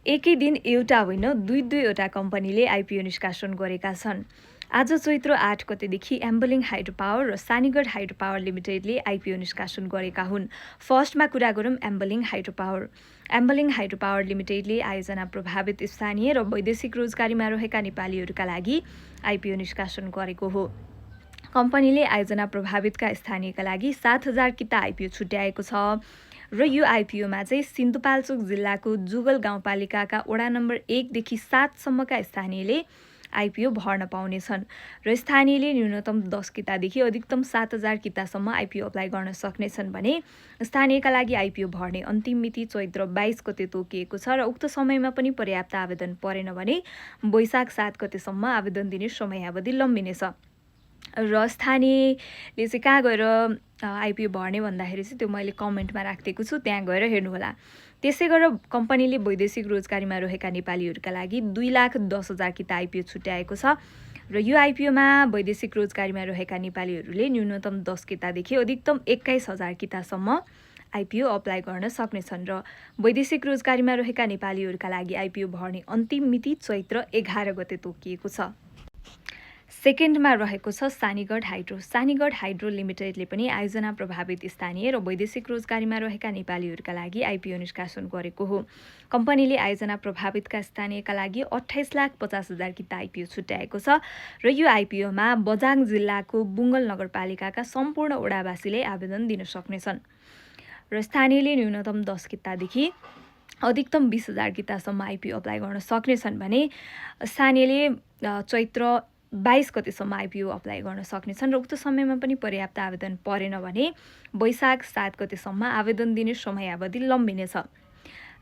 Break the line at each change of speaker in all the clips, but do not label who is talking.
एकै दिन एउटा होइन दुईवटा कम्पनीले आइपिओ निष्कासन गरेका छन्। आज चैत्र 8 गतेदेखि एम्बलिङ हाइड्रो पावर र सानीगढ हाइड्रो पावर लिमिटेडले आइपिओ निष्कासन गरेका हुन्। फर्स्टमा कुरा गरौँ एम्बलिङ हाइड्रो पावर। एम्बलिङ हाइड्रो पावर लिमिटेडले आयोजना प्रभावित स्थानीय र वैदेशिक रोजगारीमा रहेका नेपालीहरूका लागि आइपिओ निष्कासन गरेको हो। कम्पनीले आयोजना प्रभावितका स्थानीयका लागि 7,000 किता आइपिओ छुट्याएको छ र यो आइपिओमा चाहिँ सिन्धुपाल्चोक जिल्लाको जुगल गाउँपालिकाका वडा नम्बर 1 देखि 7 सम्मका स्थानीयले आइपिओ भर्न पाउनेछन् र स्थानीयले न्यूनतम 10 कितादेखि अधिकतम 7,000 कितासम्म आइपिओ अप्लाई गर्न सक्नेछन् भने स्थानीयका लागि आइपिओ भर्ने अन्तिम मिति चैत्र 22 गते तोकिएको छ र उक्त समयमा पनि पर्याप्त आवेदन परेन भने वैशाख 7 गतेसम्म आवेदन दिने समयावधि लम्बिनेछ। र स्थानीयले चाहिँ कहाँ गएर आइपिओ भर्ने भन्दाखेरि चाहिँ त्यो मैले कमेन्टमा राखिदिएको छु, त्यहाँ गएर हेर्नुहोला। त्यसै गरेर कम्पनीले वैदेशिक रोजगारीमा रहेका नेपालीहरूका लागि 2,10,000 किता आइपिओ छुट्याएको छ र यो आइपिओमा वैदेशिक रोजगारीमा रहेका नेपालीहरूले न्यूनतम 10 कितादेखि अधिकतम 21,000 कितासम्म आइपिओ अप्लाई गर्न सक्नेछन् र वैदेशिक रोजगारीमा रहेका नेपालीहरूका लागि आइपिओ भर्ने अन्तिम मिति चैत्र 11 गते तोकिएको छ। सेकेन्डमा रहेको छ सानीगढ हाइड्रो। सानीगढ हाइड्रो लिमिटेडले पनि आयोजना प्रभावित स्थानीय र वैदेशिक रोजगारीमा रहेका नेपालीहरूका लागि आइपिओ निष्कासन गरेको हो। कम्पनीले आयोजना प्रभावितका स्थानीयका लागि 28,50,000 किता आइपिओ छुट्याएको छ र यो आइपिओमा बझाङ जिल्लाको बुङ्गल नगरपालिकाका सम्पूर्ण वडावासीले आवेदन दिन सक्नेछन् र स्थानीयले न्यूनतम 10 कितादेखि अधिकतम 20,000 कितासम्म आइपिओ अप्लाई गर्न सक्नेछन् भने स्थानीयले चैत्र 22 गतेसम्म आइपिओ अप्लाई गर्न सक्नेछन् र उक्त समयमा पनि पर्याप्त आवेदन परेन भने वैशाख 7 गतेसम्म आवेदन दिने समयावधि लम्बिनेछ।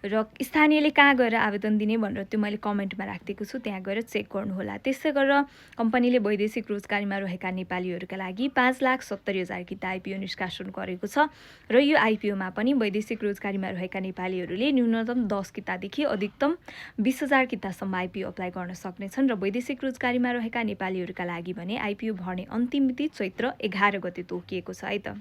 र स्थानीयले कहाँ गएर आवेदन दिने भनेर त्यो मैले कमेन्टमा राखिदिएको छु, त्यहाँ गएर चेक गर्नुहोला। त्यसै गरेर कम्पनीले वैदेशिक रोजगारीमा रहेका नेपालीहरूका लागि 5,70,000 किता आइपिओ निष्कासन गरेको छ र यो आइपिओमा पनि वैदेशिक रोजगारीमा रहेका नेपालीहरूले न्यूनतम 10 कितादेखि अधिकतम 20,000 कितासम्म आइपिओ अप्लाई गर्न सक्नेछन् र वैदेशिक रोजगारीमा रहेका नेपालीहरूका लागि भने आइपिओ भर्ने अन्तिम मिति चैत्र 11 गते तोकिएको छ है त।